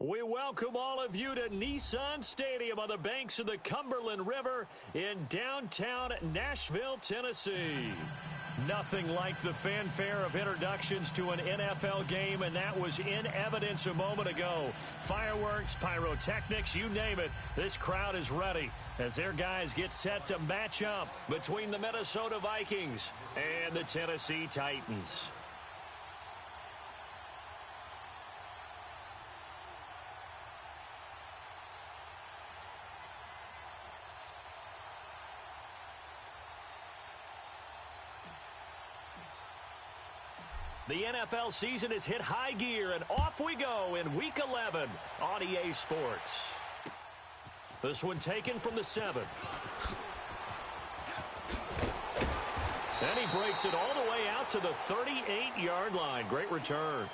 We welcome all of you to Nissan Stadium on the banks of the Cumberland River in downtown Nashville, Tennessee. Nothing like the fanfare of introductions to an NFL game, and that was in evidence a moment ago. Fireworks, pyrotechnics, you name it, this crowd is ready as their guys get set to match up between the Minnesota Vikings and the Tennessee Titans. The NFL season has hit high gear, and off we go in Week 11 on EA Sports. This one taken from the 7. And he breaks it all the way out to the 38-yard line. Great return.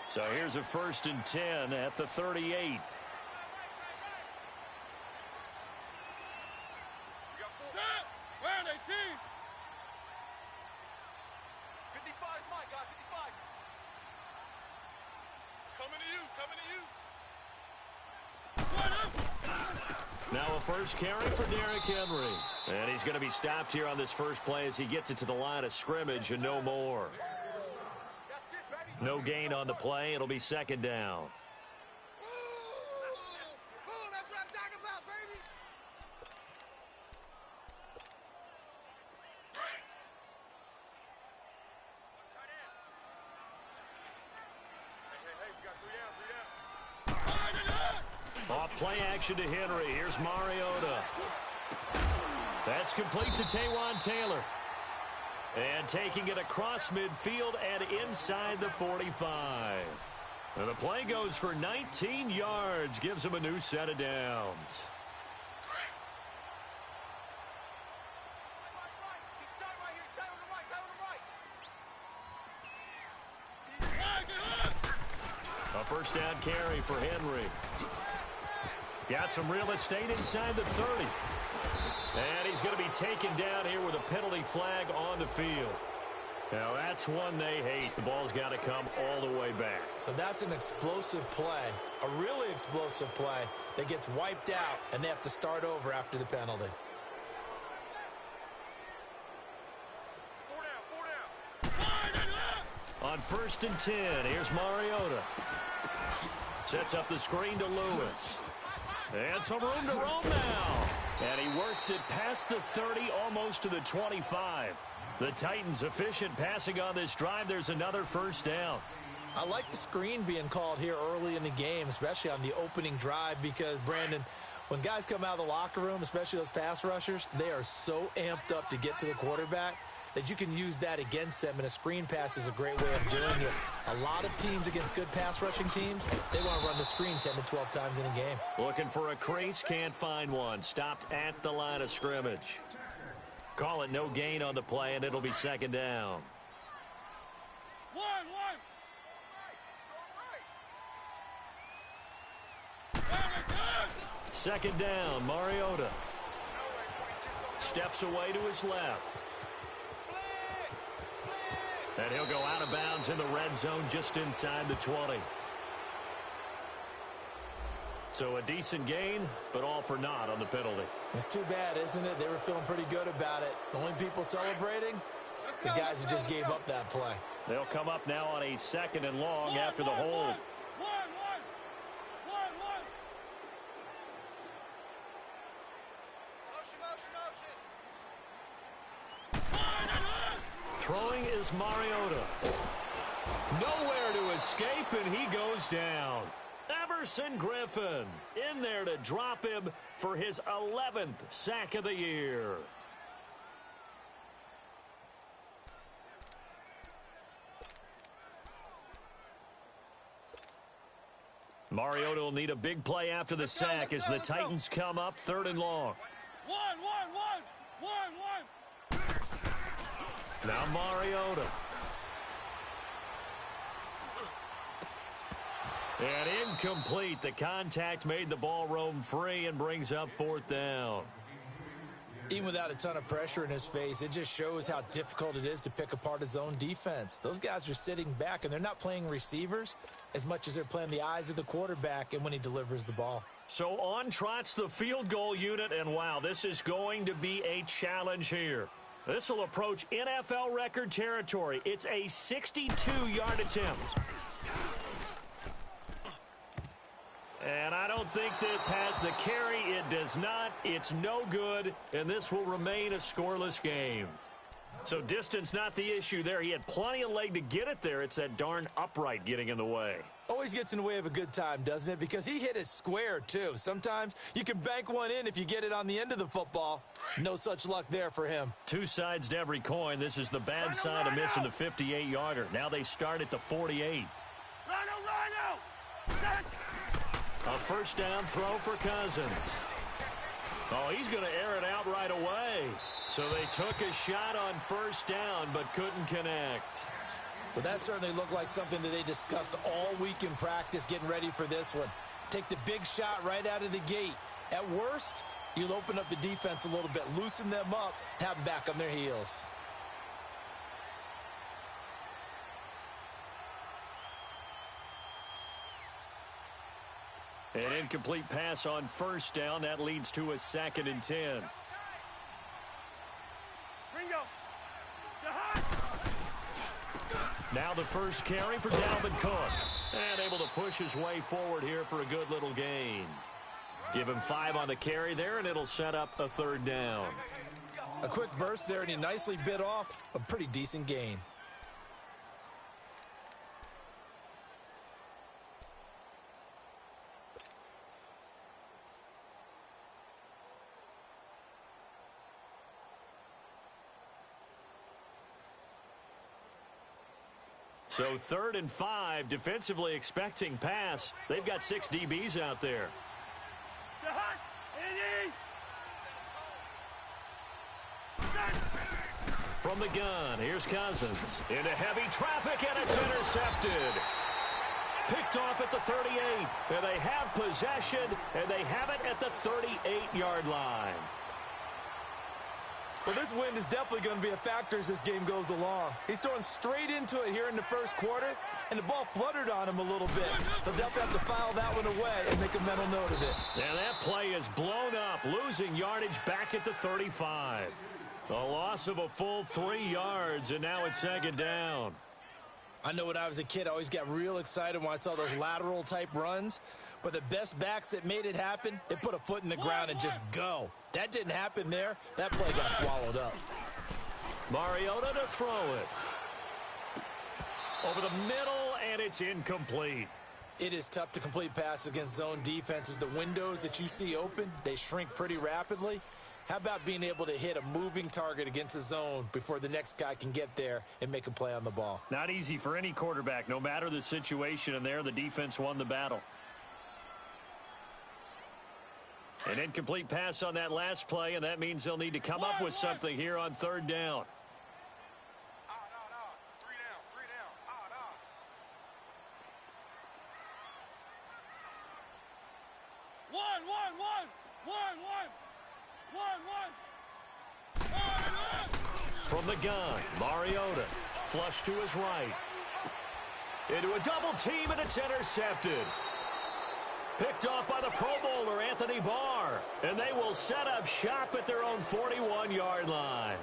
So here's a 1st and 10 at the 38. Now a first carry for Derrick Henry. And he's going to be stopped here on this first play as he gets it to the line of scrimmage and no more. No gain on the play. It'll be 2nd down. That's what I'm talking about, baby. Hey, we got 3 down. Off play action to Henry. Here's Mariota. That's complete to Taywan Taylor. And taking it across midfield and inside the 45. And the play goes for 19 yards. Gives him a new set of downs. A first down carry for Henry. Got some real estate inside the 30. And he's going to be taken down here with a penalty flag on the field. Now, that's one they hate. The ball's got to come all the way back. So that's an explosive play, a really explosive play that gets wiped out, and they have to start over after the penalty. 4 down. On 1st and 10, here's Mariota. Sets up the screen to Lewis. And some room to roam now. And he works it past the 30, almost to the 25. The Titans efficient passing on this drive. There's another first down. I like the screen being called here early in the game, especially on the opening drive, because, Brandon, when guys come out of the locker room, especially those pass rushers, they are so amped up to get to the quarterback that you can use that against them, and a screen pass is a great way of doing it. A lot of teams against good pass rushing teams, they want to run the screen 10 to 12 times in a game. Looking for a crease, can't find one. Stopped at the line of scrimmage. Call it no gain on the play, and it'll be 2nd down. 1. 2nd down, Mariota. Steps away to his left. And he'll go out of bounds in the red zone just inside the 20. So a decent gain, but all for naught on the penalty. It's too bad, isn't it? They were feeling pretty good about it. The only people celebrating, the guys who just gave up that play. They'll come up now on a 2nd and long after the hold. One. Throwing is Mariota. Nowhere to escape, and he goes down. Everson Griffin in there to drop him for his 11th sack of the year. Mariota will need a big play after the sack as the Titans come up 3rd and long. One. Now Mariota. And incomplete. The contact made the ball roam free and brings up 4th down. Even without a ton of pressure in his face, it just shows how difficult it is to pick apart his own defense. Those guys are sitting back, and they're not playing receivers as much as they're playing the eyes of the quarterback and when he delivers the ball. So on trots the field goal unit, and wow, this is going to be a challenge here. This will approach NFL record territory. It's a 62-yard attempt. And I don't think this has the carry. It does not. It's no good, and this will remain a scoreless game. So distance not the issue there. He had plenty of leg to get it there. It's that darn upright getting in the way. Always gets in the way of a good time, doesn't it? Because he hit it square, too. Sometimes you can bank one in if you get it on the end of the football. No such luck there for him. Two sides to every coin. This is the bad side of missing the 58-yarder. Now they start at the 48. A first down throw for Cousins. Oh, he's going to air it out right away. So they took a shot on first down but couldn't connect. Well, that certainly looked like something that they discussed all week in practice getting ready for this one. Take the big shot right out of the gate. At worst, you'll open up the defense a little bit, loosen them up, have them back on their heels. An incomplete pass on first down. That leads to a 2nd and 10. Now the first carry for Dalvin Cook. And able to push his way forward here for a good little gain. Give him 5 on the carry there, and it'll set up a 3rd down. A quick burst there, and he nicely bit off a pretty decent gain. So 3rd and 5, defensively expecting pass. They've got 6 DBs out there. From the gun, here's Cousins. Into heavy traffic, and it's intercepted. Picked off at the 38. And they have possession, and they have it at the 38-yard line. Well, this wind is definitely going to be a factor as this game goes along. He's throwing straight into it here in the first quarter, and the ball fluttered on him a little bit. He'll definitely have to file that one away and make a mental note of it. And that play is blown up, losing yardage back at the 35. A loss of a full 3 yards, and now it's 2nd down. I know when I was a kid, I always got real excited when I saw those lateral-type runs. But the best backs that made it happen, they put a foot in the ground and just go. That didn't happen there. That play got swallowed up. Mariota to throw it. Over the middle, and it's incomplete. It is tough to complete passes against zone defenses. The windows that you see open, they shrink pretty rapidly. How about being able to hit a moving target against a zone before the next guy can get there and make a play on the ball? Not easy for any quarterback, no matter the situation, and there the defense won the battle. An incomplete pass on that last play, and that means they'll need to come up with something here on 3rd down. From the gun, Mariota. Flush to his right. Into a double team, and it's intercepted. Picked off by the Pro Bowler, Anthony Barr. And they will set up shop at their own 41-yard line.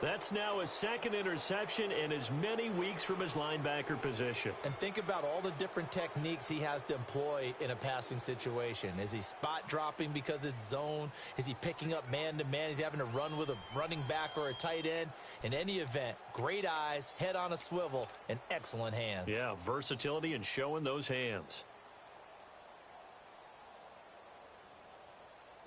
That's now his 2nd interception in as many weeks from his linebacker position. And think about all the different techniques he has to employ in a passing situation. Is he spot dropping because it's zone? Is he picking up man-to-man? Is he having to run with a running back or a tight end? In any event, great eyes, head on a swivel, and excellent hands. Yeah, versatility and showing those hands.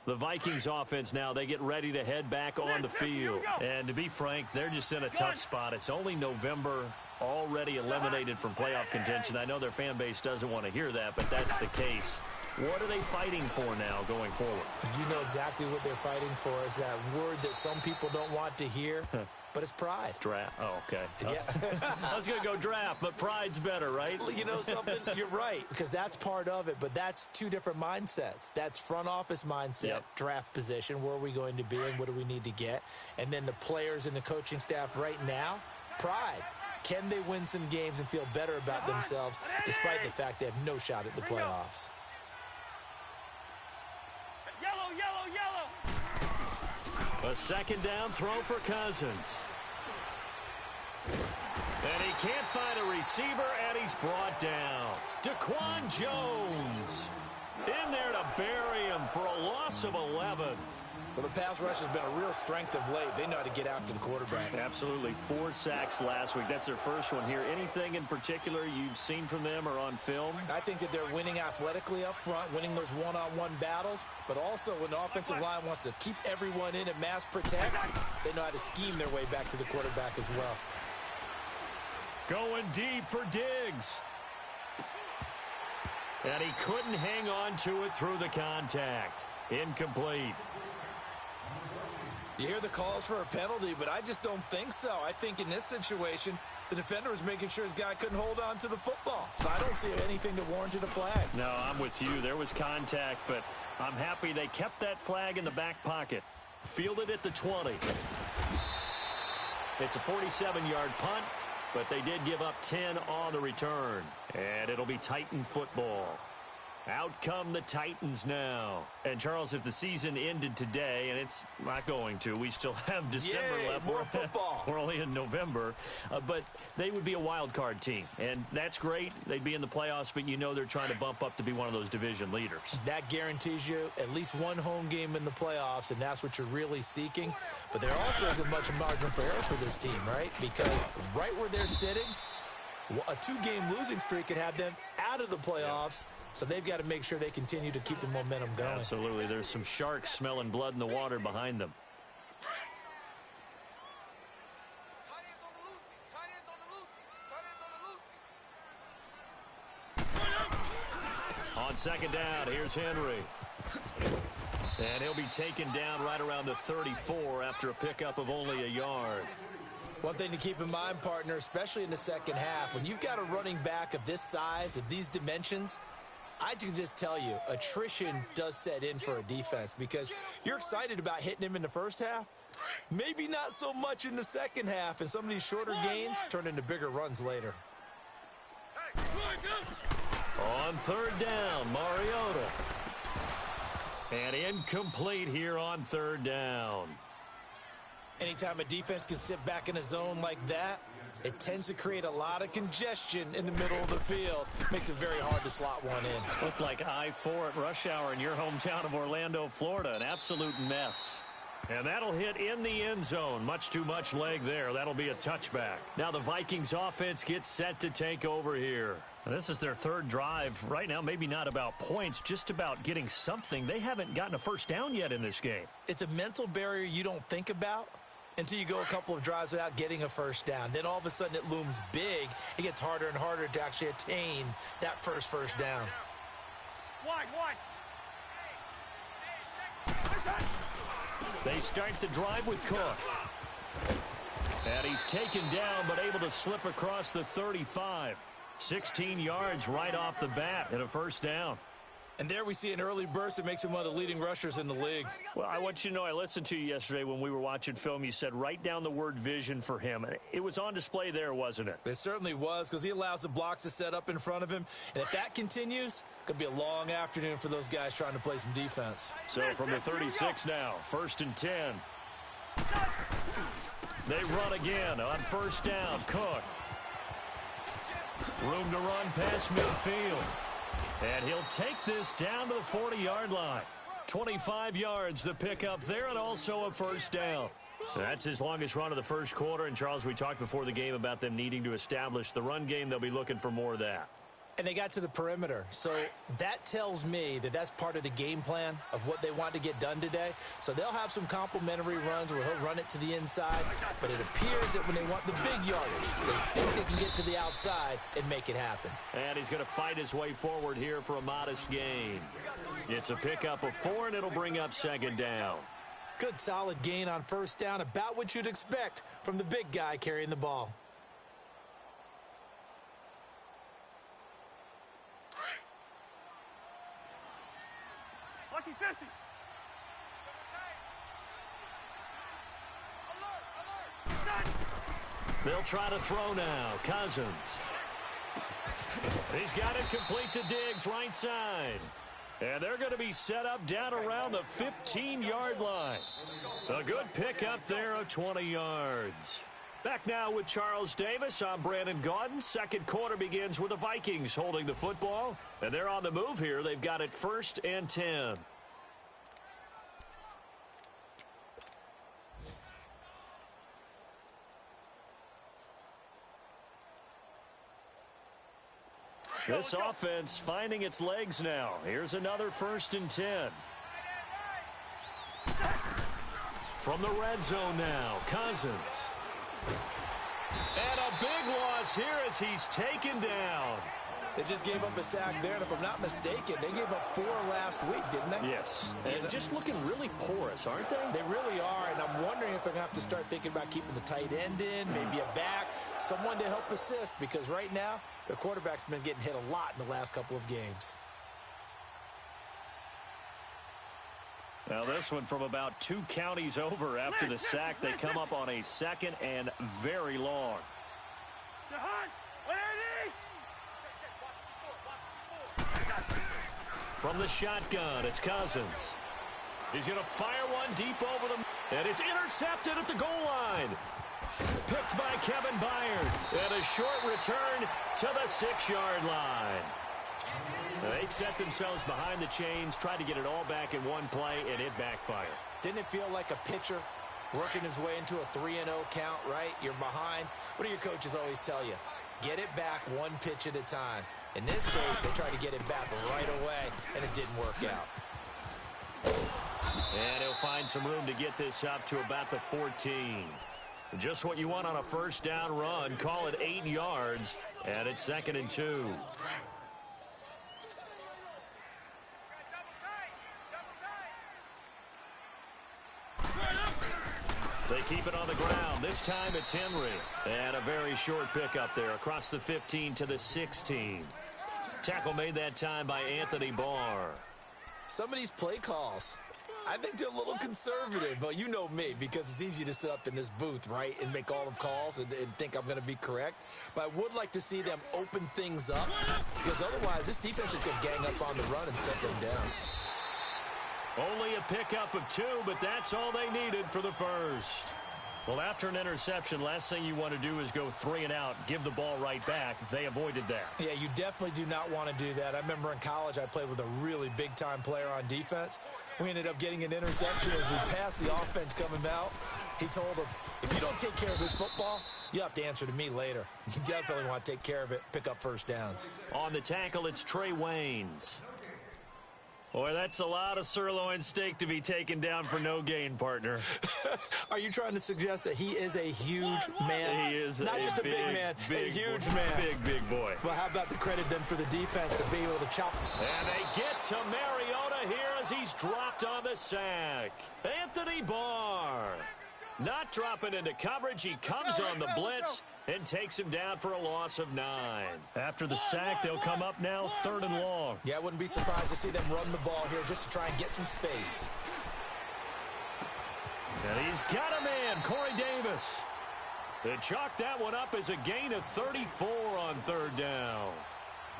The Vikings offense now, they get ready to head back on the field. And to be frank, they're just in a tough spot. It's only November, already eliminated from playoff contention. I know their fan base doesn't want to hear that, but that's the case. What are they fighting for now going forward? You know exactly what they're fighting for. Is that word that some people don't want to hear. but it's pride. Draft. Oh, okay. Yeah. I was going to go draft, but pride's better, right? You know something? You're right, because that's part of it, but that's two different mindsets. That's front office mindset, draft position, where are we going to be and what do we need to get? And then the players and the coaching staff right now, pride. Can they win some games and feel better about themselves despite the fact they have no shot at the playoffs? Yellow, yellow, yellow. A second down throw for Cousins. And he can't find a receiver, and he's brought down. Daquan Jones in there to bury him for a loss of 11. Well, the pass rush has been a real strength of late. They know how to get after the quarterback. Absolutely. 4 sacks last week. That's their first one here. Anything in particular you've seen from them or on film? I think that they're winning athletically up front, winning those one-on-one battles, but also when the offensive line wants to keep everyone in and mass protect, they know how to scheme their way back to the quarterback as well. Going deep for Diggs. And he couldn't hang on to it through the contact. Incomplete. You hear the calls for a penalty, but I just don't think so. I think in this situation, the defender was making sure his guy couldn't hold on to the football. So I don't see anything that warranted a flag. No, I'm with you. There was contact, but I'm happy they kept that flag in the back pocket. Fielded at the 20. It's a 47-yard punt, but they did give up 10 on the return. And it'll be Titan football. Out come the Titans now. And, Charles, if the season ended today, and it's not going to, we still have December left. More football. We're only in November. But they would be a wild card team. And that's great. They'd be in the playoffs, but you know they're trying to bump up to be one of those division leaders. That guarantees you at least one home game in the playoffs, and that's what you're really seeking. But there also isn't much margin for error for this team, right? Because right where they're sitting, a 2-game losing streak could have them out of the playoffs. So they've got to make sure they continue to keep the momentum going. Absolutely. There's some sharks smelling blood in the water behind them. Tight ends on the loosey. Tight ends on the loosey. Tight ends on the loosey. On second down, here's Henry. And he'll be taken down right around the 34 after a pickup of only a yard. One thing to keep in mind, partner, especially in the second half, when you've got a running back of this size, of these dimensions, I can just tell you, attrition does set in for a defense because you're excited about hitting him in the first half. Maybe not so much in the second half, and some of these shorter gains turn into bigger runs later. On third down, Mariota. And incomplete here on third down. Anytime a defense can sit back in a zone like that, it tends to create a lot of congestion in the middle of the field. Makes it very hard to slot one in. Looked like I-4 at rush hour in your hometown of Orlando, Florida. An absolute mess. And that'll hit in the end zone. Much too much leg there. That'll be a touchback. Now the Vikings offense gets set to take over here. Now, this is their third drive. Right now, maybe not about points, just about getting something. They haven't gotten a first down yet in this game. It's a mental barrier you don't think about until you go a couple of drives without getting a first down. Then all of a sudden it looms big. It gets harder and harder to actually attain that first down. Wide. They start the drive with Cook. And he's taken down but able to slip across the 35. 16 yards right off the bat and a first down. And there we see an early burst that makes him one of the leading rushers in the league. Well, I want you to know, I listened to you yesterday when we were watching film. You said write down the word vision for him. It was on display there, wasn't it? It certainly was, because he allows the blocks to set up in front of him. And if that continues, it could be a long afternoon for those guys trying to play some defense. So from the 36 now, 1st and 10. They run again on first down. Cook. Room to run past midfield. And he'll take this down to the 40-yard line. 25 yards the pickup there, and also a first down. That's his longest run of the first quarter. And, Charles, we talked before the game about them needing to establish the run game. They'll be looking for more of that. And they got to the perimeter. So that tells me that that's part of the game plan of what they want to get done today. So they'll have some complimentary runs where he'll run it to the inside. But it appears that when they want the big yardage, they think they can get to the outside and make it happen. And he's going to fight his way forward here for a modest gain. It's a pickup of 4, and it'll bring up second down. Good solid gain on first down, about what you'd expect from the big guy carrying the ball. Lucky 50. They'll try to throw now. Cousins. He's got it complete to Diggs, right side. And they're going to be set up down around the 15-yard line. A good pickup there of 20 yards. Back now with Charles Davis. I'm Brandon Gaudin. Second quarter begins with the Vikings holding the football. And they're on the move here. They've got it 1st and 10. This offense finding its legs now. Here's another 1st and 10. From the red zone now, Cousins. And a big loss here as he's taken down. They just gave up a sack there, and if I'm not mistaken, they gave up 4 last week, didn't they? Yes. And just looking really porous, aren't they? They really are, and I'm wondering if they're going to have to start thinking about keeping the tight end in, maybe a back, someone to help assist, because right now, their quarterback's been getting hit a lot in the last couple of games. Now this one from about 2 counties over after the sack. They come up on a 2nd and very long. From the shotgun, it's Cousins. He's going to fire one deep over them, and it's intercepted at the goal line. Picked by Kevin Byard, and a short return to the 6-yard line. They set themselves behind the chains, tried to get it all back in one play, and it backfired. Didn't it feel like a pitcher working his way into a 3-0 count, right? You're behind. What do your coaches always tell you? Get it back one pitch at a time. In this case, they tried to get it back right away, and it didn't work out. And he'll find some room to get this up to about the 14. Just what you want on a first down run. Call it 8 yards, and it's 2nd and 2. They keep it on the ground. This time it's Henry. And a very short pickup there across the 15 to the 16. Tackle made that time by Anthony Barr. Some of these play calls, I think they're a little conservative, but you know me, because it's easy to sit up in this booth, right, and make all the calls and think I'm going to be correct. But I would like to see them open things up, because otherwise this defense is going to gang up on the run and set them down. Only a pickup of 2, but that's all they needed for the first. Well, after an interception, last thing you want to do is go 3 and out, give the ball right back. They avoided that. Yeah, you definitely do not want to do that. I remember in college I played with a really big-time player on defense. We ended up getting an interception as we passed the offense coming out. He told him, if you don't take care of this football, you have to answer to me later. You definitely want to take care of it, pick up first downs. On the tackle, it's Trey Waynes. Boy, that's a lot of sirloin steak to be taken down for no gain, partner. Are you trying to suggest that he is a huge man? He is not just a big man, a huge man. Big boy. Well, how about the credit then for the defense to be able to chop? And they get to Mariota here as he's dropped on the sack. Anthony Barr. Not dropping into coverage. He comes on the blitz and takes him down for a loss of 9. After the sack, they'll come up now 3rd and long. Yeah, I wouldn't be surprised to see them run the ball here just to try and get some space. And he's got a man, Corey Davis. They chalk that one up as a gain of 34 on 3rd down.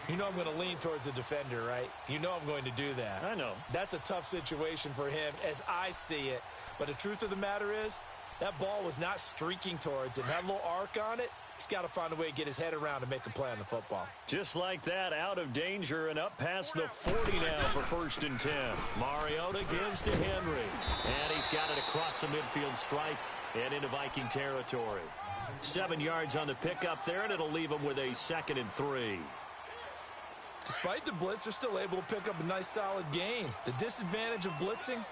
You know I'm going to lean towards the defender, right? You know I'm going to do that. I know. That's a tough situation for him as I see it. But the truth of the matter is, that ball was not streaking towards him. Had a little arc on it. He's got to find a way to get his head around and make a play on the football. Just like that, out of danger and up past the 40 now for 1st and 10. Mariota gives to Henry. And he's got it across the midfield stripe and into Viking territory. 7 yards on the pickup there, and it'll leave him with a 2nd and 3. Despite the blitz, they're still able to pick up a nice solid gain. The disadvantage of blitzing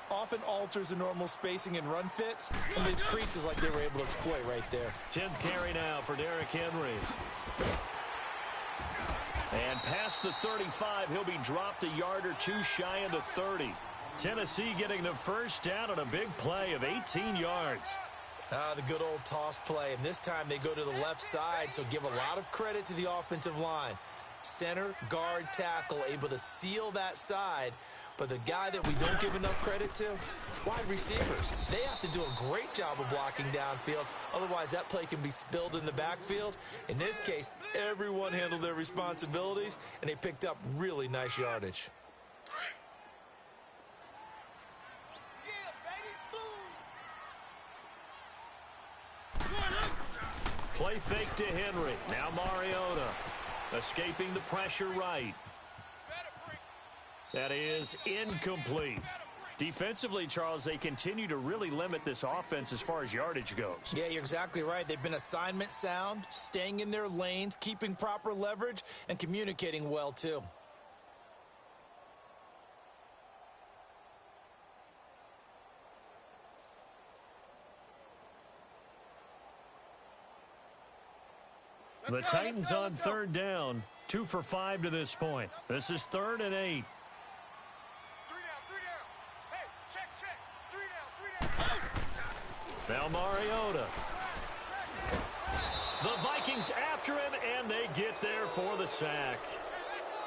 often alters the normal spacing and run fits, and leaves creases like they were able to exploit right there. 10th carry now for Derrick Henry. And past the 35, he'll be dropped a yard or 2 shy of the 30. Tennessee getting the first down on a big play of 18 yards. The good old toss play, and this time they go to the left side, so give a lot of credit to the offensive line. Center, guard, tackle, able to seal that side, but the guy that we don't give enough credit to, wide receivers. They have to do a great job of blocking downfield, otherwise that play can be spilled in the backfield. In this case, everyone handled their responsibilities, and they picked up really nice yardage. Play fake to Henry. Now Mariota escaping the pressure right. That is incomplete. Defensively, Charles, they continue to really limit this offense as far as yardage goes. Yeah, you're exactly right. They've been assignment sound, staying in their lanes, keeping proper leverage, and communicating well, too. The Titans on third down, 2 for 5 to this point. This is 3rd and 8. 3 down. Hey, check. 3 down. Now Mariota. The Vikings after him, and they get there for the sack.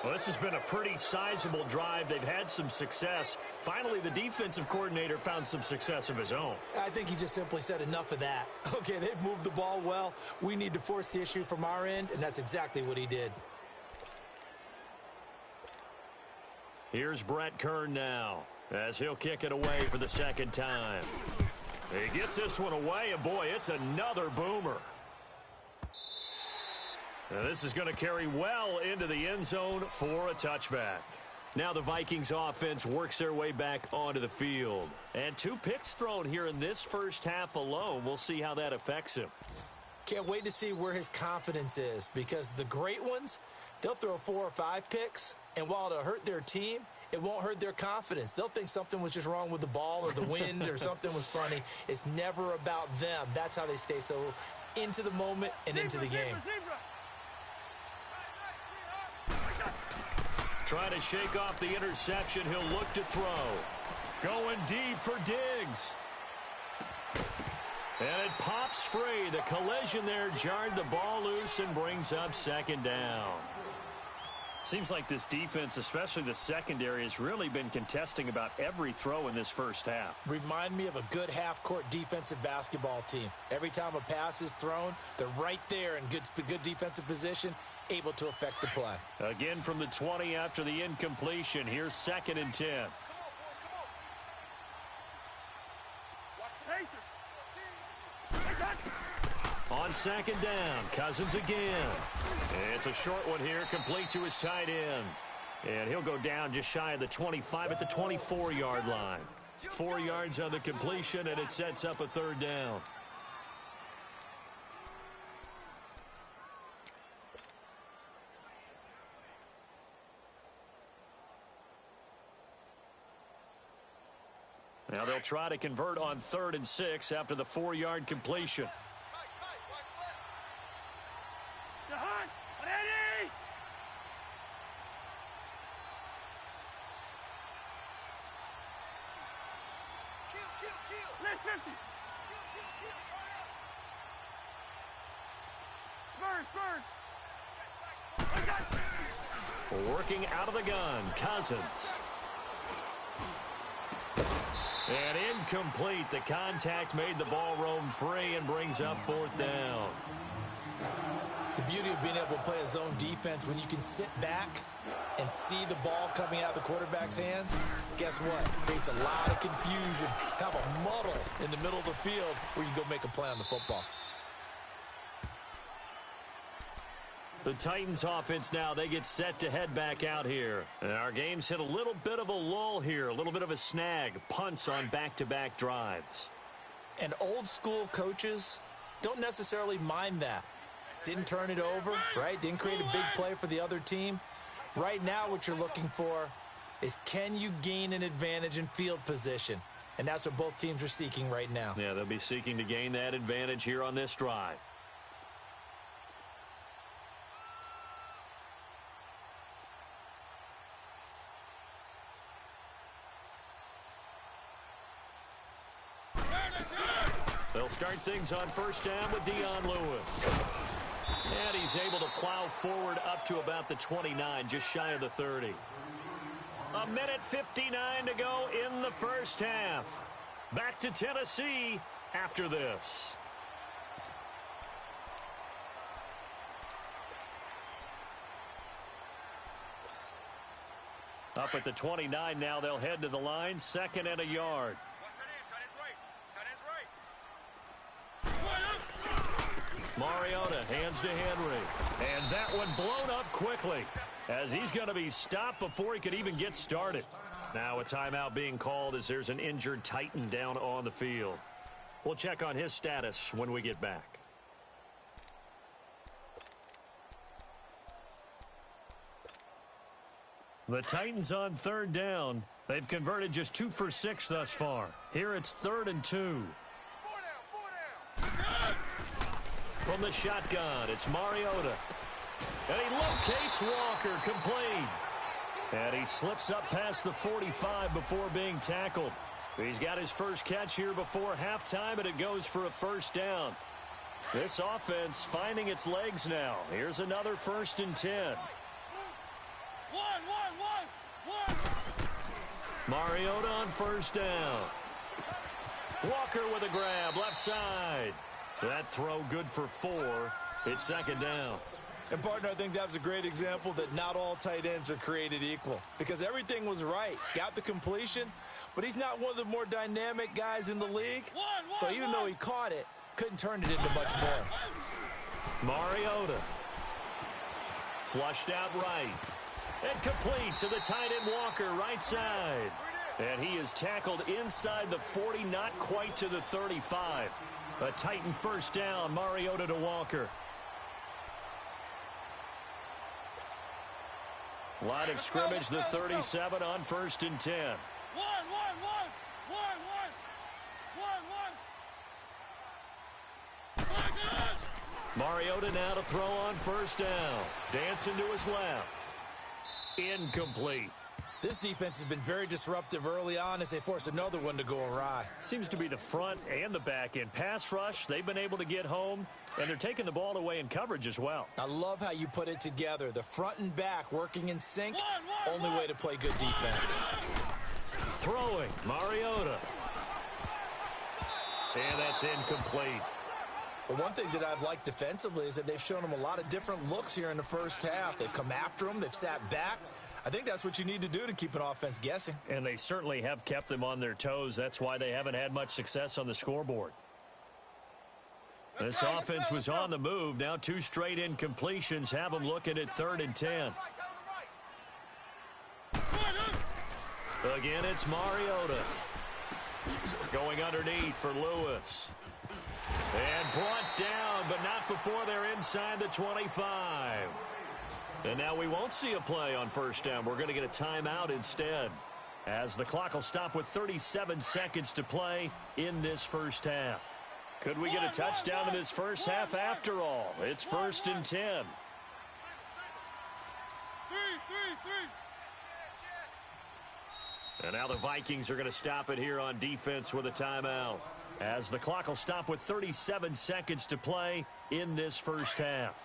Well, this has been a pretty sizable drive. They've had some success. Finally, the defensive coordinator found some success of his own. I think he just simply said enough of that. Okay, they've moved the ball well. We need to force the issue from our end, and that's exactly what he did. Here's Brett Kern now, as he'll kick it away for the second time. He gets this one away, and boy, it's another boomer. Now this is going to carry well into the end zone for a touchback. Now the Vikings offense works their way back onto the field. And 2 picks thrown here in this first half alone. We'll see how that affects him. Can't wait to see where his confidence is, because the great ones, they'll throw 4 or 5 picks, and while it'll hurt their team, it won't hurt their confidence. They'll think something was just wrong with the ball or the wind or something was funny. It's never about them. That's how they stay so into the moment and into the game. Trying to shake off the interception. He'll look to throw. Going deep for Diggs. And it pops free. The collision there jarred the ball loose and brings up second down. Seems like this defense, especially the secondary, has really been contesting about every throw in this first half. Remind me of a good half-court defensive basketball team. Every time a pass is thrown, they're right there in good defensive position, able to affect the play. Again from the 20 after the incompletion. Here's 2nd and 10. On 2nd down, Cousins again. It's a short one here, complete to his tight end. And he'll go down just shy of the 25 at the 24-yard line. 4 yards on the completion, and it sets up a 3rd down. Now they'll try to convert on 3rd and 6 after the 4-yard completion. Working out of the gun, Cousins. And incomplete. The contact made the ball roam free and brings up 4th down. The beauty of being able to play a zone defense, when you can sit back and see the ball coming out of the quarterback's hands, guess what? Creates a lot of confusion, kind of a muddle in the middle of the field where you can go make a play on the football. The Titans offense now, they get set to head back out here. And our game's hit a little bit of a lull here, a little bit of a snag. Punts on back-to-back drives. And old school coaches don't necessarily mind that. Didn't turn it over, right? Didn't create a big play for the other team. Right now what you're looking for is, can you gain an advantage in field position? And that's what both teams are seeking right now. Yeah, they'll be seeking to gain that advantage here on this drive. They'll start things on first down with Dion Lewis. And he's able to plow forward up to about the 29, just shy of the 30. A minute 59 to go in the first half. Back to Tennessee after this. Up at the 29 now, they'll head to the line, 2nd and a yard. Mariota hands to Henry. And that one blown up quickly as he's going to be stopped before he could even get started. Now a timeout being called as there's an injured Titan down on the field. We'll check on his status when we get back. The Titans on 3rd down. They've converted just 2 for 6 thus far. Here it's 3rd and 2. From the shotgun, it's Mariota. And he locates Walker, complete. And he slips up past the 45 before being tackled. He's got his first catch here before halftime, and it goes for a first down. This offense finding its legs now. Here's another 1st and 10. Mariota on first down. Walker with a grab, left side. That throw good for 4. It's 2nd down. And, partner, I think that was a great example that not all tight ends are created equal because everything was right. Got the completion, but he's not one of the more dynamic guys in the league. So even though he caught it, couldn't turn it into much more. Mariota. Flushed out right. And complete to the tight end Walker, right side. And he is tackled inside the 40, not quite to the 35. A Titan first down, Mariota to Walker. Line of scrimmage, the 37 on 1st and 10. Mariota now to throw on first down. Dancing to his left. Incomplete. This defense has been very disruptive early on as they force another one to go awry. Seems to be the front and the back end. Pass rush, they've been able to get home, and they're taking the ball away in coverage as well. I love how you put it together. The front and back working in sync, only way to play good defense. Throwing, Mariota. And that's incomplete. Well, one thing that I've liked defensively is that they've shown them a lot of different looks here in the first half. They've come after them. They've sat back. I think that's what you need to do to keep an offense guessing. And they certainly have kept them on their toes. That's why they haven't had much success on the scoreboard. This offense was on the move. Now 2 straight incompletions have them looking at 3rd and 10. Again, it's Mariota. Going underneath for Lewis. And brought down, but not before they're inside the 25. And now we won't see a play on first down. We're going to get a timeout instead, as the clock will stop with 37 seconds to play in this first half. Could we get a touchdown in this first half after all? It's 1st and 10. And now the Vikings are going to stop it here on defense with a timeout, as the clock will stop with 37 seconds to play in this first half.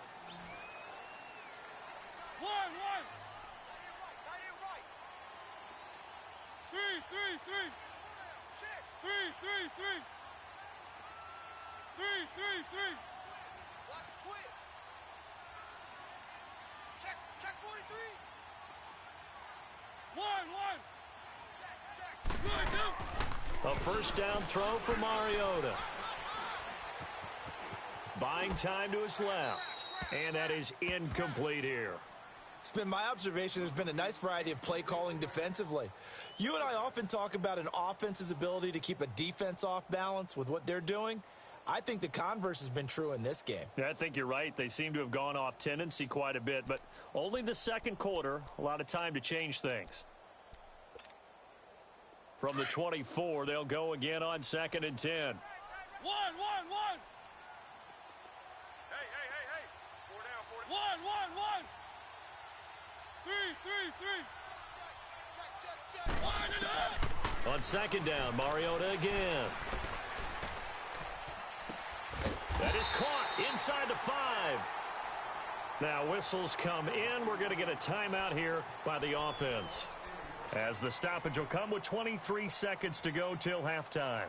A first down throw for Mariota. Buying time to his left. And that is incomplete here. It's been my observation there's been a nice variety of play calling defensively. You and I often talk about an offense's ability to keep a defense off balance with what they're doing. I think the converse has been true in this game. Yeah, I think you're right. They seem to have gone off tendency quite a bit, but only the second quarter, a lot of time to change things. From the 24, they'll go again on 2nd and 10. One. Hey. 4 down. One. 3. Check. On 2nd down, Mariota again. It is caught inside the 5. Now whistles come in. We're going to get a timeout here by the offense, as the stoppage will come with 23 seconds to go till halftime.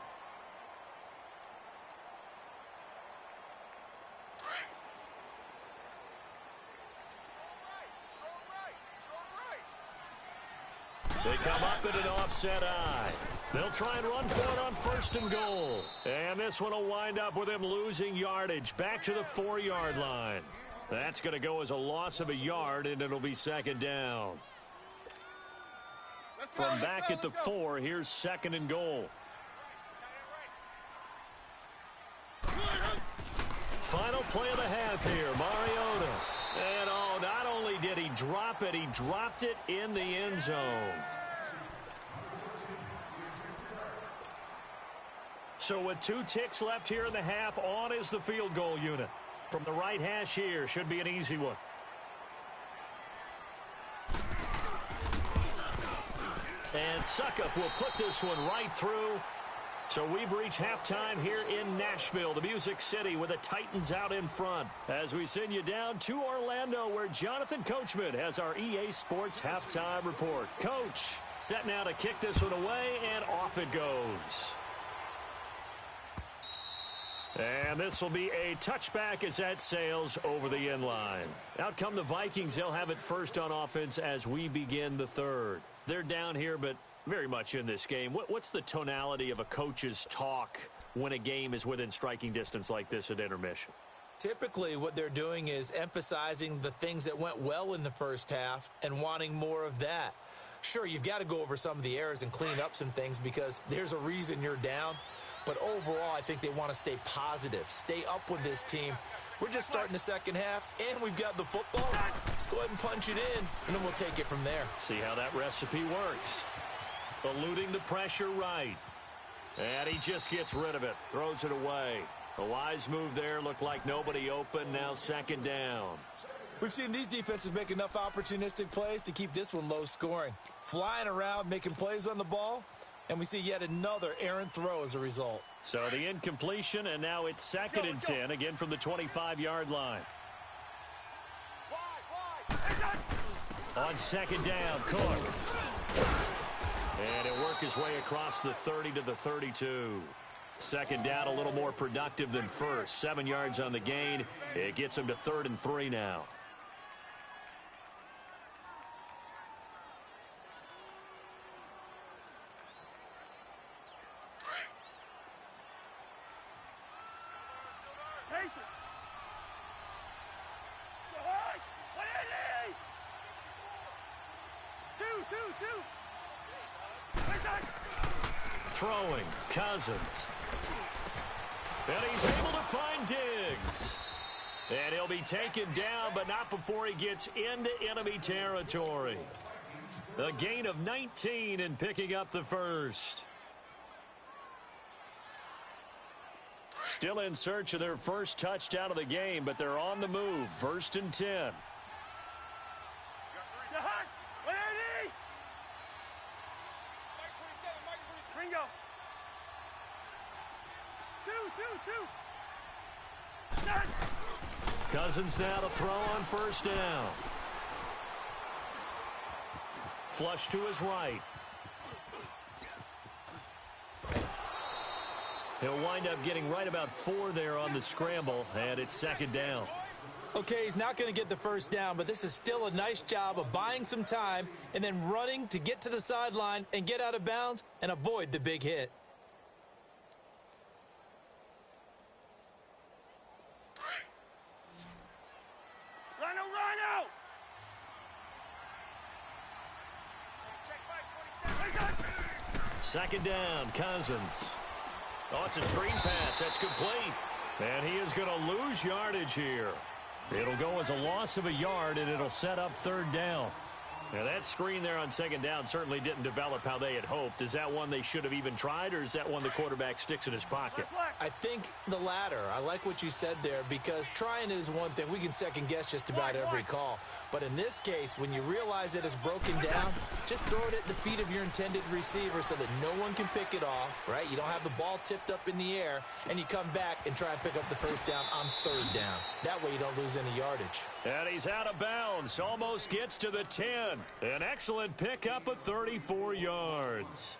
They come up in an offset eye. They'll try and run for it on 1st and goal. And this one will wind up with them losing yardage back to the 4-yard line. That's going to go as a loss of a yard, and it'll be 2nd down. From back at the 4, here's 2nd and goal. Final play of the half here, Mariota. And oh, not only did he drop it, he dropped it in the end zone. So with 2 ticks left here in the half, on is the field goal unit. From the right hash here, should be an easy one. And Suckup will put this one right through. So we've reached halftime here in Nashville, the Music City, with the Titans out in front. As we send you down to Orlando, where Jonathan Coachman has our EA Sports halftime report. Coach, set now to kick this one away, and off it goes. And this will be a touchback as that sails over the end line. Out come the Vikings. They'll have it first on offense as we begin the 3rd. They're down here, but very much in this game. What's the tonality of a coach's talk when a game is within striking distance like this at intermission? Typically, what they're doing is emphasizing the things that went well in the first half and wanting more of that. Sure, you've got to go over some of the errors and clean up some things because there's a reason you're down. But overall, I think they want to stay positive, stay up with this team. We're just starting the second half, and we've got the football. Let's go ahead and punch it in, and then we'll take it from there. See how that recipe works. Eluding the pressure right. And he just gets rid of it, throws it away. A wise move there, looked like nobody open, now 2nd down. We've seen these defenses make enough opportunistic plays to keep this one low scoring. Flying around, making plays on the ball. And we see yet another errant throw as a result. So the incompletion, and now it's 2nd and 10, again from the 25-yard line. On 2nd down, Cook. And he'll work his way across the 30 to the 32. 2nd down, a little more productive than first. 7 yards on the gain. It gets him to 3rd and 3 now. Throwing, Cousins. And he's able to find Diggs. And he'll be taken down, but not before he gets into enemy territory. A gain of 19 and picking up the first. Still in search of their first touchdown of the game, but they're on the move. 1st and 10. Cousins now to throw on 1st down. Flush to his right. He'll wind up getting right about 4 there on the scramble, and it's 2nd down. Okay, he's not going to get the first down, but this is still a nice job of buying some time and then running to get to the sideline and get out of bounds and avoid the big hit. Rhino! 2nd down, Cousins. Oh, it's a screen pass. That's complete. And he is going to lose yardage here. It'll go as a loss of a yard, and it'll set up 3rd down. Now, that screen there on 2nd down certainly didn't develop how they had hoped. Is that one they should have even tried, or is that one the quarterback sticks in his pocket? I think the latter. I like what you said there because trying it is one thing. We can second-guess just about every call. But in this case, when you realize that it's broken down, just throw it at the feet of your intended receiver so that no one can pick it off, right? You don't have the ball tipped up in the air, and you come back and try and pick up the first down on third down. That way you don't lose any yardage. And he's out of bounds. Almost gets to the 10. An excellent pickup of 34 yards.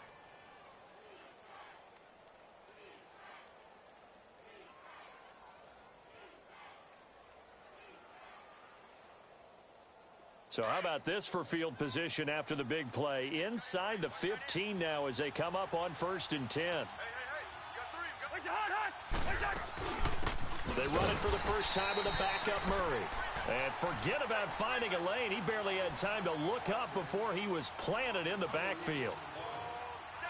So how about this for field position after the big play? Inside the 15 now as they come up on 1st and 10. Hey, you got 3. They run it for the first time with a backup Murray. And forget about finding a lane. He barely had time to look up before he was planted in the backfield.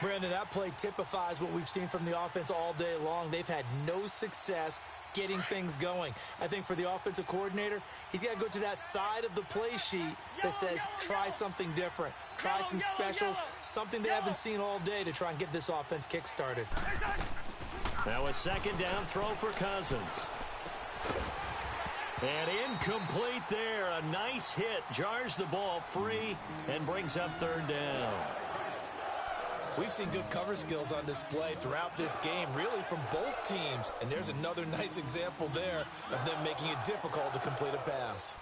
Brandon, that play typifies what we've seen from the offense all day long. They've had no success getting things going. I think for the offensive coordinator, he's got to go to that side of the play sheet that says try something different, try some specials, something they haven't seen all day to try and get this offense kick-started. Now a second down throw for Cousins. And incomplete there. A nice hit. Jars the ball free and brings up third down. We've seen good cover skills on display throughout this game, really from both teams. And there's another nice example there of them making it difficult to complete a pass.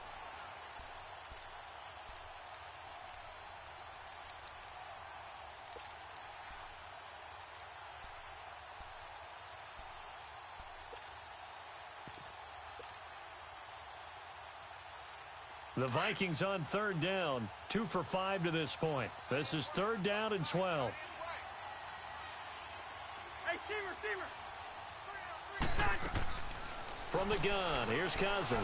The Vikings on third down, 2 for 5 to this point. This is third down and 12. Hey, Steamer. From the gun, here's Cousins.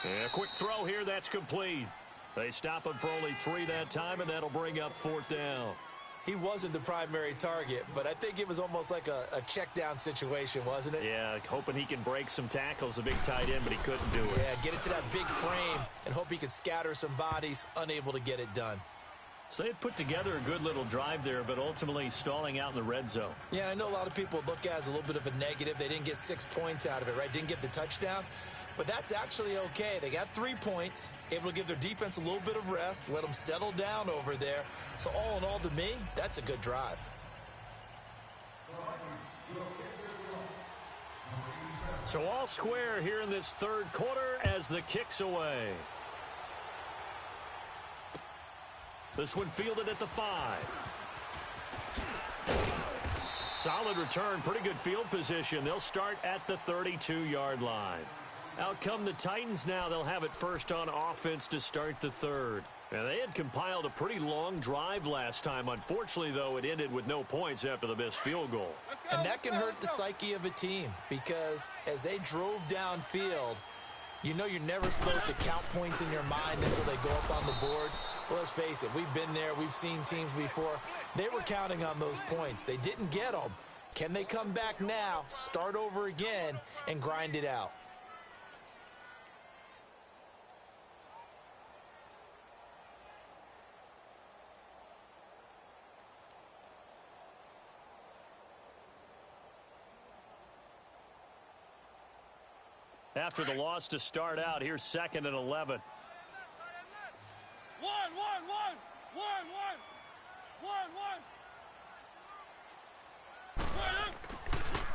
Yeah, quick throw here, that's complete. They stop him for only 3 that time, and that'll bring up 4th down. He wasn't the primary target, but I think it was almost like a check down situation, wasn't it? Yeah, hoping he can break some tackles, a big tight end, but he couldn't do it. Yeah, get it to that big frame and hope he could scatter some bodies, unable to get it done. So they put together a good little drive there, but ultimately stalling out in the red zone. Yeah, I know a lot of people look at it as a little bit of a negative. They didn't get 6 points out of it, right? Didn't get the touchdown. But that's actually okay. They got 3 points, able to give their defense a little bit of rest, let them settle down over there. So all in all, to me, that's a good drive. So all square here in this third quarter as the kick's away. This one fielded at the 5. Solid return, pretty good field position. They'll start at the 32-yard line. Out come the Titans now. They'll have it first on offense to start the third. Now, they had compiled a pretty long drive last time. Unfortunately, though, it ended with no points after the missed field goal. And that can hurt the psyche of a team because as they drove downfield, you know you're never supposed to count points in your mind until they go up on the board. But let's face it, we've been there. We've seen teams before. They were counting on those points. They didn't get them. Can they come back now, start over again, and grind it out? After the loss to start out, here's 2nd and 11. One.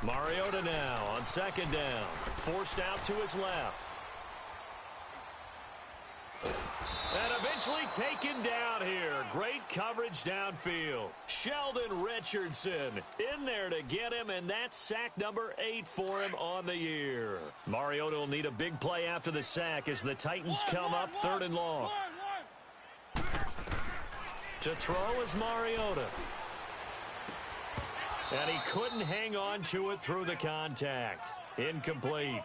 Mariota now on 2nd down. Forced out to his left. And eventually taken down here. Great coverage downfield. Sheldon Richardson in there to get him, and that's sack number 8 for him on the year. Mariota will need a big play after the sack as the Titans come up 3rd and long. To throw is Mariota. And he couldn't hang on to it through the contact. Incomplete.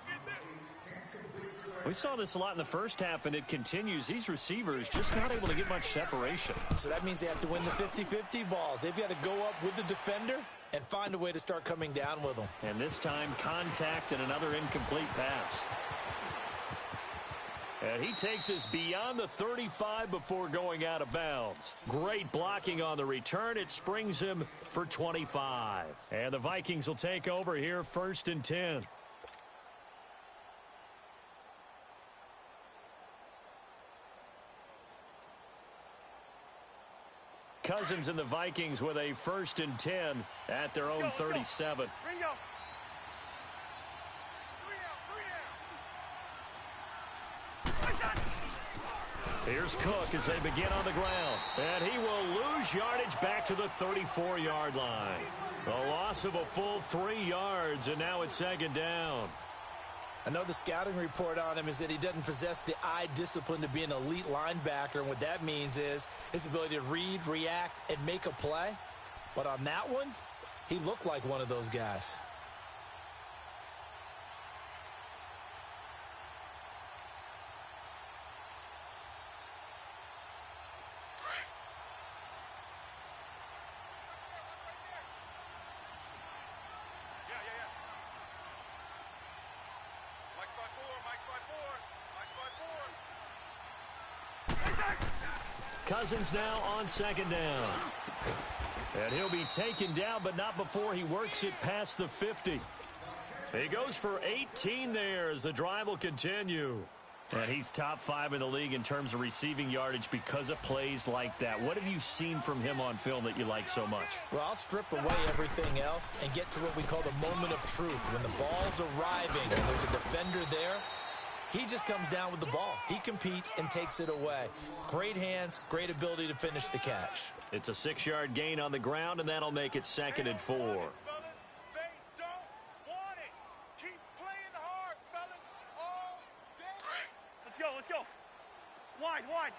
We saw this a lot in the first half, and it continues. These receivers just not able to get much separation. So that means they have to win the 50-50 balls. They've got to go up with the defender and find a way to start coming down with them. And this time, contact and another incomplete pass. And he takes us beyond the 35 before going out of bounds. Great blocking on the return. It springs him for 25. And the Vikings will take over here 1st and 10. Cousins and the Vikings with a 1st and 10 at their own 37. Here's Cook as they begin on the ground. And he will lose yardage back to the 34-yard line. A loss of a full 3 yards, and now it's 2nd down. I know the scouting report on him is that he doesn't possess the eye discipline to be an elite linebacker, and what that means is his ability to read, react, and make a play. But on that one, he looked like one of those guys. Cousins now on 2nd down. And he'll be taken down, but not before he works it past the 50. He goes for 18 there as the drive will continue. And he's top 5 in the league in terms of receiving yardage because of plays like that. What have you seen from him on film that you like so much? Well, I'll strip away everything else and get to what we call the moment of truth. When the ball's arriving and there's a defender there, he just comes down with the ball. He competes and takes it away. Great hands, great ability to finish the catch. It's a 6-yard gain on the ground, and that'll make it 2nd and 4. They don't want it. Keep playing hard, fellas, all day. Let's go. Wide. 57,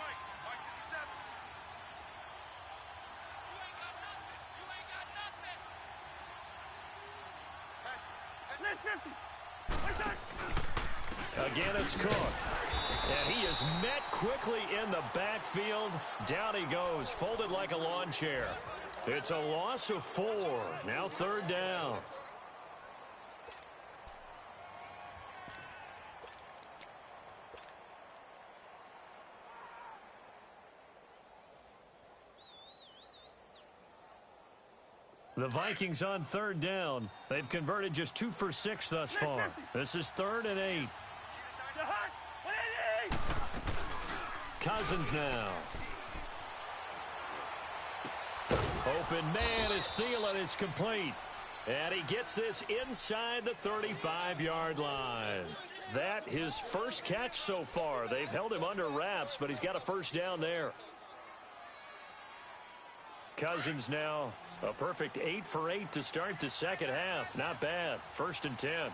Mike. Mike 57. Again, it's Cook. And he is met quickly in the backfield. Down he goes, folded like a lawn chair. It's a loss of 4. Now 3rd down. The Vikings on 3rd down. They've converted just 2 for 6 thus far. This is 3rd and 8. Cousins now. Open man is Thielen. It's complete. And he gets this inside the 35-yard line. That his first catch so far. They've held him under wraps, but he's got a 1st down there. Cousins now a perfect 8 for 8 to start the 2nd half. Not bad. 1st and 10.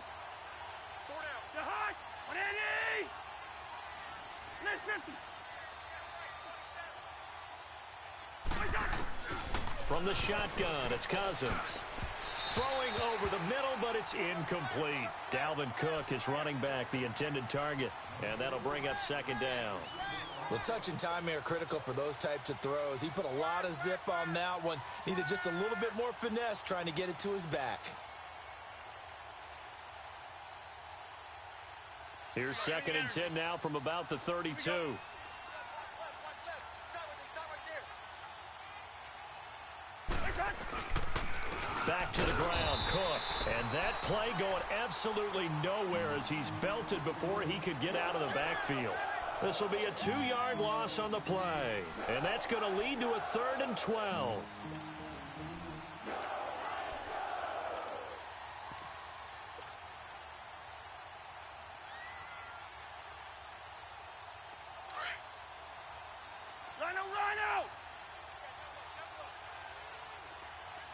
From the shotgun, it's Cousins. Throwing over the middle, but it's incomplete. Dalvin Cook is running back the intended target, and that'll bring up 2nd down. Well, touch and timing are critical for those types of throws. He put a lot of zip on that one. Needed just a little bit more finesse trying to get it to his back. Here's 2nd and 10 now from about the 32. Back to the ground, Cook. And that play going absolutely nowhere as he's belted before he could get out of the backfield. This will be a 2-yard loss on the play. And that's going to lead to a 3rd and 12. Rhino!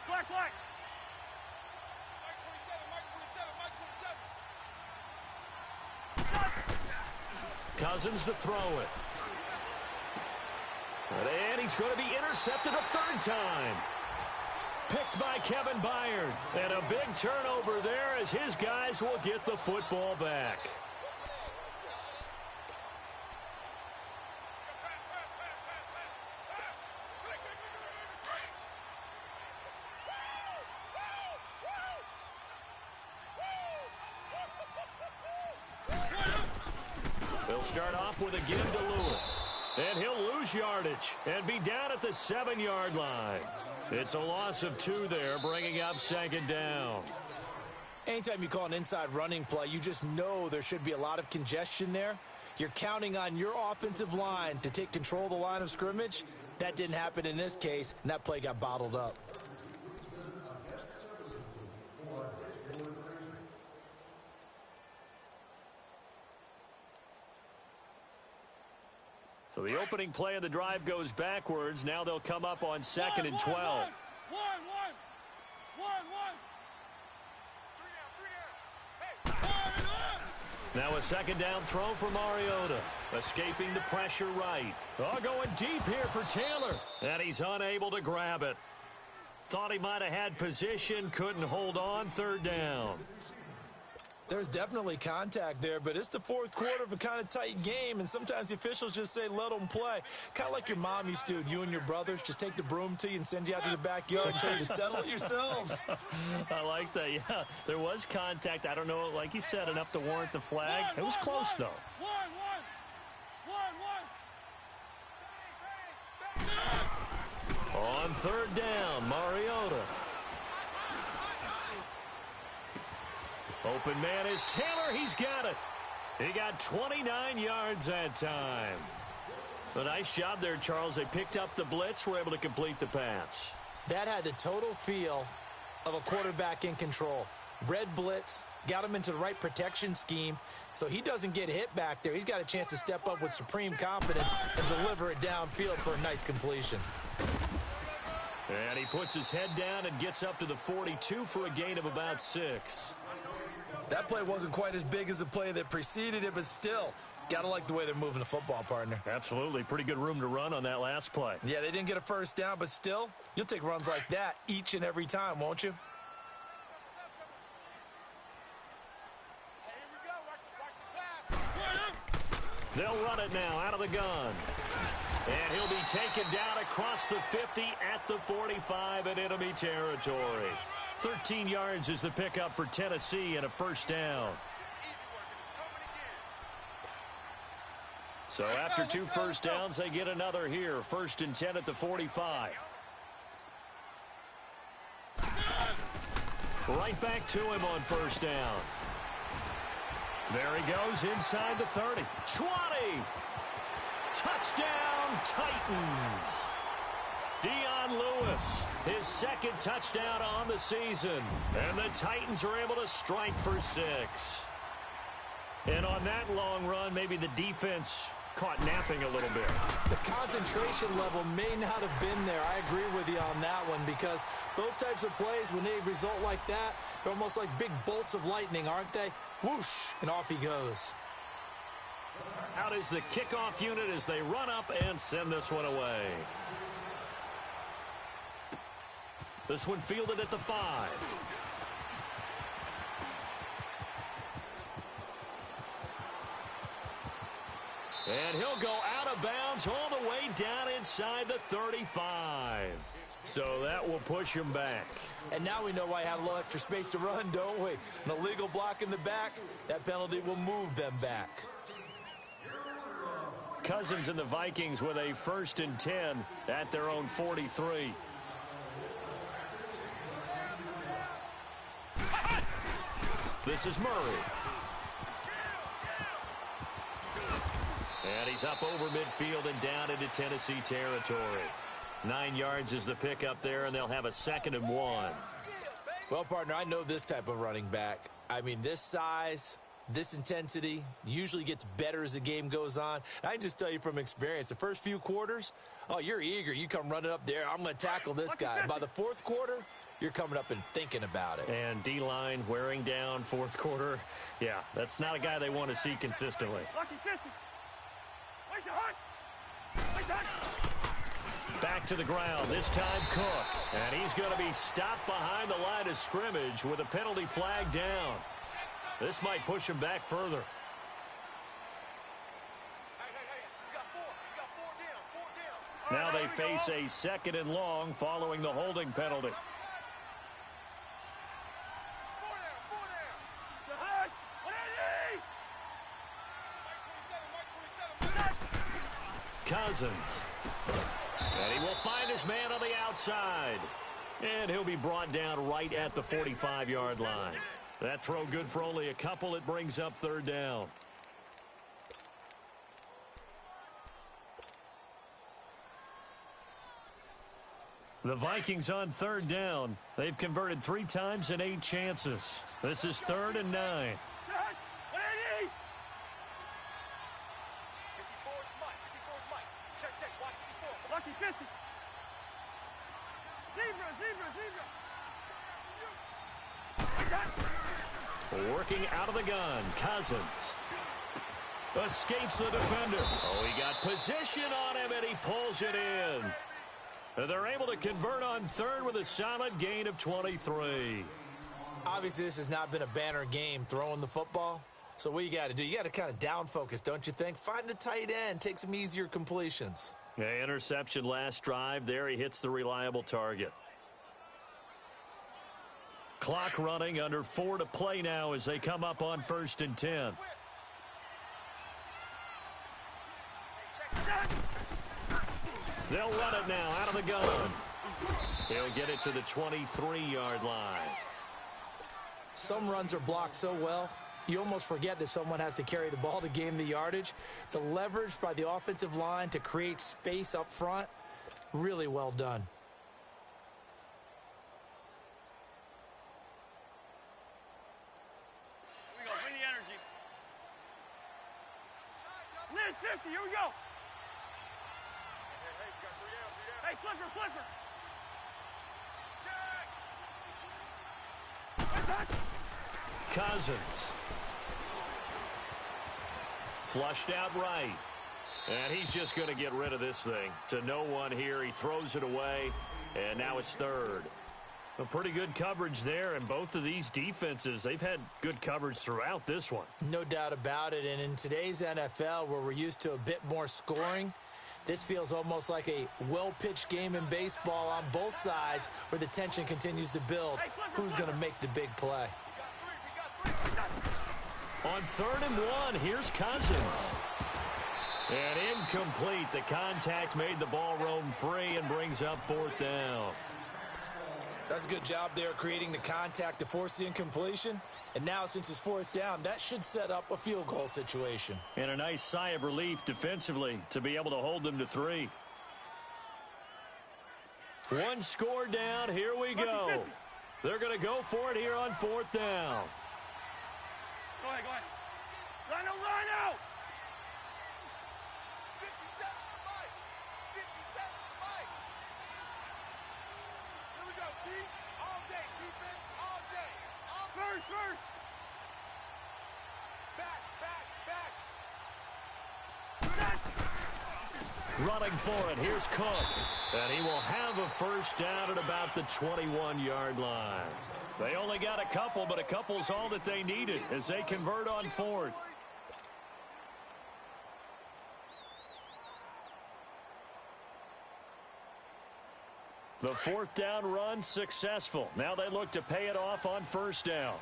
Black. Cousins to throw it. And he's going to be intercepted a 3rd time. Picked by Kevin Byard. And a big turnover there as his guys will get the football back. They'll start off with a give to Lewis. And he'll lose yardage and be down at the 7-yard line. It's a loss of 2 there, bringing up 2nd down. Anytime you call an inside running play, you just know there should be a lot of congestion there. You're counting on your offensive line to take control of the line of scrimmage. That didn't happen in this case, and that play got bottled up. So the opening play of the drive goes backwards. Now they'll come up on 2nd and 12. Now a second down throw for Mariota. Escaping the pressure right. Oh, going deep here for Taylor. And he's unable to grab it. Thought he might have had position. Couldn't hold on. 3rd down. There's definitely contact there, but it's the 4th quarter of a kind of tight game, and sometimes the officials just say, let them play. Kind of like your mom used to do, you and your brothers, just take the broom to you and send you out to the backyard and tell you to settle it yourselves. I like that, yeah. There was contact. I don't know, like you said, enough to warrant the flag. It was close, though. On 3rd down, Mariota. Open man is Taylor. He's got it. He got 29 yards that time. A nice job there, Charles. They picked up the blitz, were able to complete the pass. That had the total feel of a quarterback in control. Red blitz, got him into the right protection scheme, so he doesn't get hit back there. He's got a chance to step up with supreme confidence and deliver it downfield for a nice completion. And he puts his head down and gets up to the 42 for a gain of about 6. That play wasn't quite as big as the play that preceded it, but still, got to like the way they're moving the football, partner. Absolutely. Pretty good room to run on that last play. Yeah, they didn't get a first down, but still, you'll take runs like that each and every time, won't you? They'll run it now out of the gun. And he'll be taken down across the 50 at the 45 in enemy territory. 13 yards is the pickup for Tennessee and a first down. So after 2 first downs, they get another here. 1st and 10 at the 45. Right back to him on 1st down. There he goes inside the 30. 20. Touchdown, Titans. Dion Lewis, his 2nd touchdown on the season. And the Titans are able to strike for 6. And on that long run, maybe the defense caught napping a little bit. The concentration level may not have been there. I agree with you on that one, because those types of plays, when they result like that, they're almost like big bolts of lightning, aren't they? Whoosh, and off he goes. Out is the kickoff unit as they run up and send this one away. This one fielded at the 5. And he'll go out of bounds all the way down inside the 35. So that will push him back. And now we know why I had a little extra space to run, don't we? An illegal block in the back, that penalty will move them back. Cousins and the Vikings with a 1st and 10 at their own 43. This is Murray. And he's up over midfield and down into Tennessee territory. 9 yards is the pickup there, and they'll have a 2nd and 1. Well, partner, I know this type of running back. I mean, this size, this intensity usually gets better as the game goes on. And I can just tell you from experience, the first few quarters, oh, you're eager. You come running up there. I'm going to tackle this guy. By the 4th quarter, you're coming up and thinking about it. And D-line wearing down 4th quarter. Yeah, that's not a guy they want to see consistently. Back to the ground, this time Cook. And he's going to be stopped behind the line of scrimmage with a penalty flag down. This might push him back further. Now they face a 2nd and long following the holding penalty. Cousins. And he will find his man on the outside. And he'll be brought down right at the 45-yard line. That throw good for only a couple. It brings up 3rd down. The Vikings on third down. They've converted 3 times in 8 chances. This is 3rd and 9. Lucky 50. Zebra. Working out of the gun, Cousins. Escapes the defender. Oh, he got position on him, and he pulls it in. And they're able to convert on third with a solid gain of 23. Obviously, this has not been a banner game throwing the football. So what you got to do, you got to kind of down focus, don't you think? Find the tight end, take some easier completions. Yeah, interception last drive. There he hits the reliable target. Clock running, under 4 to play now as they come up on 1st and 10. They'll run it now out of the gun. He'll get it to the 23-yard line. Some runs are blocked so well, you almost forget that someone has to carry the ball to gain the yardage. The leverage by the offensive line to create space up front, really well done. Here we go. Bring the energy. Liz, 50. Here we go. Hey, flipper. Cousins. Flushed out right. And he's just going to get rid of this thing. To no one here. He throws it away. And now it's 3rd. A pretty good coverage there. And both of these defenses, they've had good coverage throughout this one. No doubt about it. And in today's NFL, where we're used to a bit more scoring, this feels almost like a well-pitched game in baseball on both sides where the tension continues to build. Who's going to make the big play? On 3rd and 1, here's Cousins. And incomplete. The contact made the ball roam free and brings up 4th down. That's a good job there creating the contact to force the incompletion. And now since it's 4th down, that should set up a field goal situation. And a nice sigh of relief defensively to be able to hold them to 3. 1 score down. Here we go. They're going to go for it here on 4th down. Go ahead. Rhino. 57 to Mike. Here we go, D. All day. Defense, all day. First. Back. Running for it. Here's Cook. And he will have a 1st down at about the 21-yard line. They only got a couple, but a couple's all that they needed as they convert on 4th. The 4th down run successful. Now they look to pay it off on 1st down.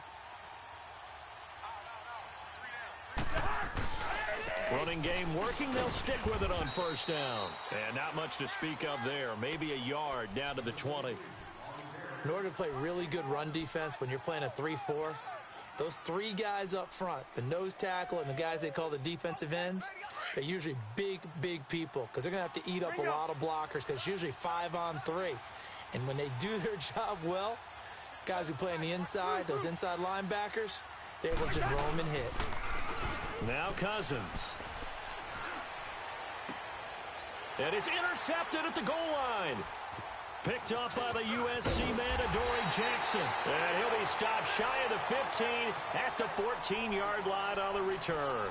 Running game working. They'll stick with it on 1st down. And not much to speak of there. Maybe a yard down to the 20. In order to play really good run defense when you're playing a 3-4, those 3 guys up front, the nose tackle and the guys they call the defensive ends, they're usually big people because they're going to have to eat up a lot of blockers because it's usually 5 on 3. And when they do their job well, guys who play on the inside, those inside linebackers, they're able to just roam and hit. Now Cousins. And it's intercepted at the goal line. Picked up by the USC man, Adoree Jackson. And he'll be stopped shy of the 15 at the 14-yard line on the return.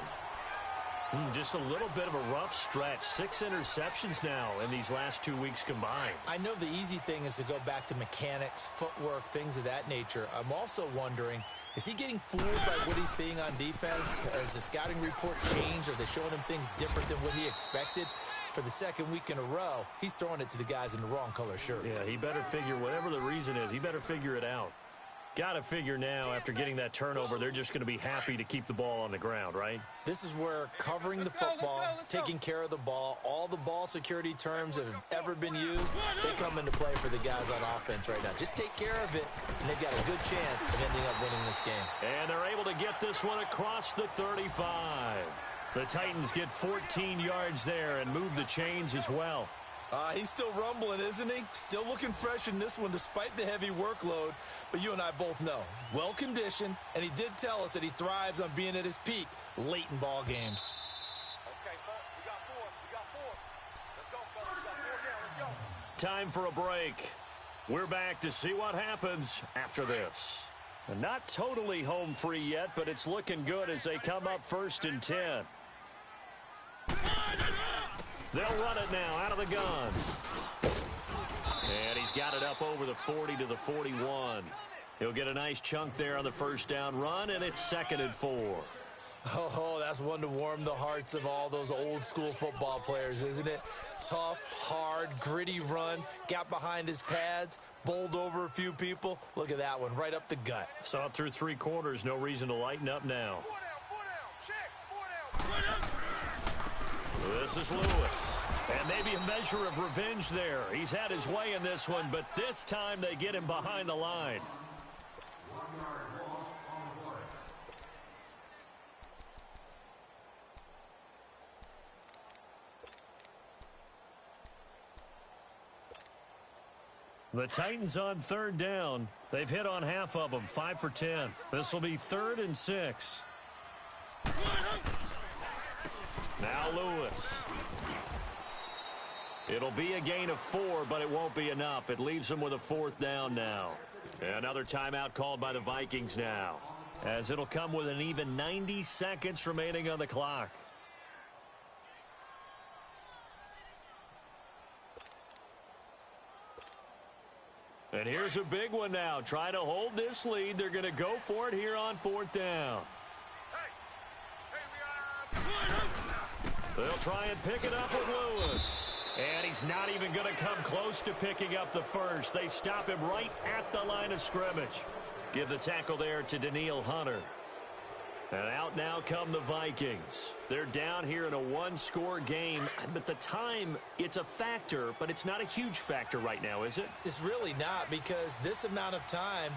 Just a little bit of a rough stretch. 6 interceptions now in these last 2 weeks combined. I know the easy thing is to go back to mechanics, footwork, things of that nature. I'm also wondering, is he getting fooled by what he's seeing on defense? Has the scouting report changed? Are they showing him things different than what he expected? For the 2nd week in a row, he's throwing it to the guys in the wrong color shirts. Yeah, he better figure, whatever the reason is, he better figure it out. Got to figure now, after getting that turnover, they're just going to be happy to keep the ball on the ground, right? This is where covering the football, taking care of the ball, all the ball security terms that have ever been used, they come into play for the guys on offense right now. Just take care of it, and they've got a good chance of ending up winning this game. And they're able to get this one across the 35. The Titans get 14 yards there and move the chains as well. He's still rumbling, isn't he? Still looking fresh in this one despite the heavy workload. But you and I both know, well-conditioned, and he did tell us that he thrives on being at his peak late in ball games. Okay, we got four. Let's go, fellas. We got 4 down. Let's go. Time for a break. We're back to see what happens after this. And not totally home free yet, but it's looking good as they come up 1st and 10. They'll run it now out of the gun. And he's got it up over the 40 to the 41. He'll get a nice chunk there on the first down run, and it's 2nd and 4. Oh, that's one to warm the hearts of all those old school football players, isn't it? Tough, hard, gritty run, got behind his pads, bowled over a few people. Look at that one, right up the gut. Saw it through 3 quarters, no reason to lighten up now. 4 down, check, 4 down. This is Lewis. And maybe a measure of revenge there. He's had his way in this one, but this time they get him behind the line. The Titans on 3rd down. They've hit on half of them, 5 for 10. This will be 3rd and 6. Now Lewis. It'll be a gain of 4, but it won't be enough. It leaves them with a 4th down now. Another timeout called by the Vikings now, as it'll come with an even 90 seconds remaining on the clock. And here's a big one now. Trying to hold this lead. They're going to go for it here on 4th down. They'll try and pick it up with Lewis. And he's not even going to come close to picking up the first. They stop him right at the line of scrimmage. Give the tackle there to Daniil Hunter. And out now come the Vikings. They're down here in a 1-score game. But the time, it's a factor, but it's not a huge factor right now, is it? It's really not, because this amount of time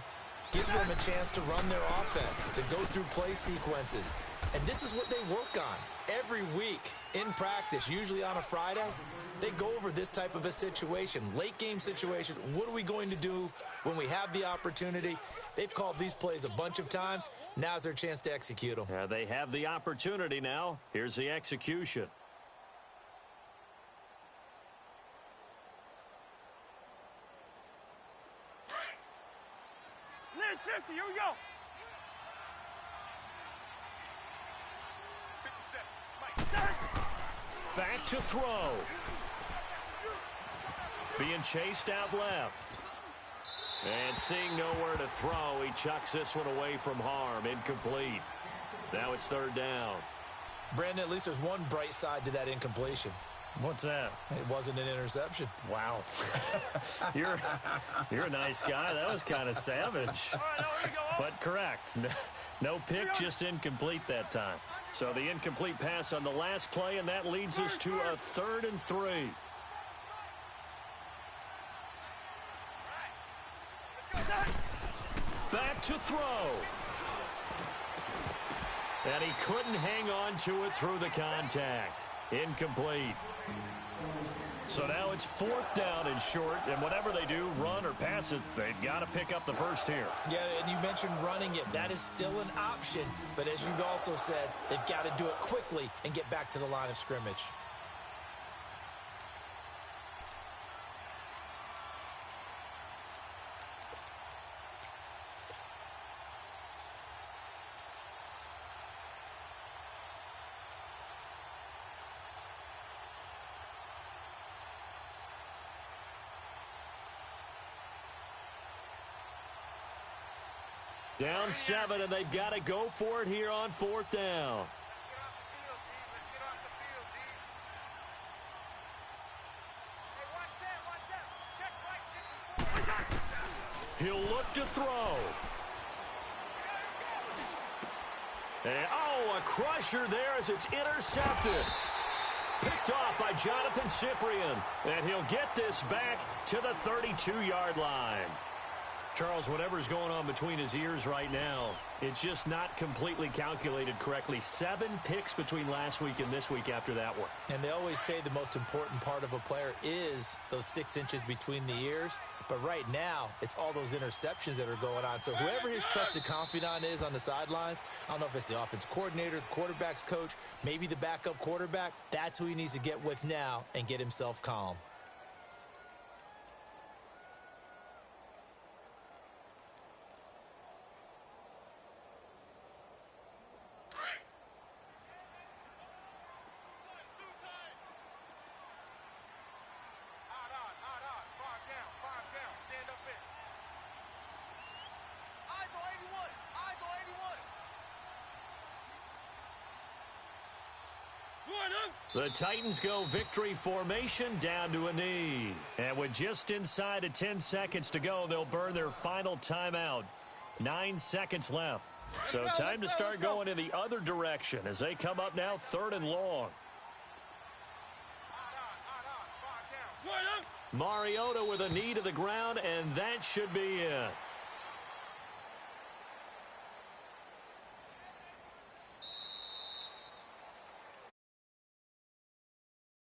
gives them a chance to run their offense, to go through play sequences. And this is what they work on every week in practice, usually on a Friday. They go over this type of a situation, late game situation. What are we going to do when we have the opportunity? They've called these plays a bunch of times. Now's their chance to execute them. They have the opportunity now. Here's the execution. Liz 50, here we go. 57, Mike. Back to throw. Being chased out left. And seeing nowhere to throw, he chucks this one away from harm. Incomplete. Now it's 3rd down. Brandon, at least there's one bright side to that incompletion. What's that? It wasn't an interception. Wow. You're a nice guy. That was kind of savage. All right, now here we go. But correct. No pick, just incomplete that time. So the incomplete pass on the last play, and that leads us to a 3rd and 3. Back to throw. And he couldn't hang on to it through the contact. Incomplete. So now it's 4th down and short, and whatever they do, run or pass it, they've got to pick up the first here. Yeah, and you mentioned running it. That is still an option, but as you also said, they've got to do it quickly and get back to the line of scrimmage. Down 7, and they've got to go for it here on 4th down. He'll look to throw. And, a crusher there as it's intercepted. Picked off by Jonathan Cyprien. And he'll get this back to the 32-yard line. Charles, whatever's going on between his ears right now, it's just not completely calculated correctly. 7 picks between last week and this week after that one. And they always say the most important part of a player is those 6 inches between the ears. But right now, it's all those interceptions that are going on. So whoever his trusted confidant is on the sidelines, I don't know if it's the offensive coordinator, the quarterback's coach, maybe the backup quarterback, that's who he needs to get with now and get himself calm. The Titans go victory formation down to a knee. And with just inside of 10 seconds to go, they'll burn their final timeout. 9 seconds left. So time to start going in the other direction as they come up now 3rd and long. Mariota with a knee to the ground, and that should be it.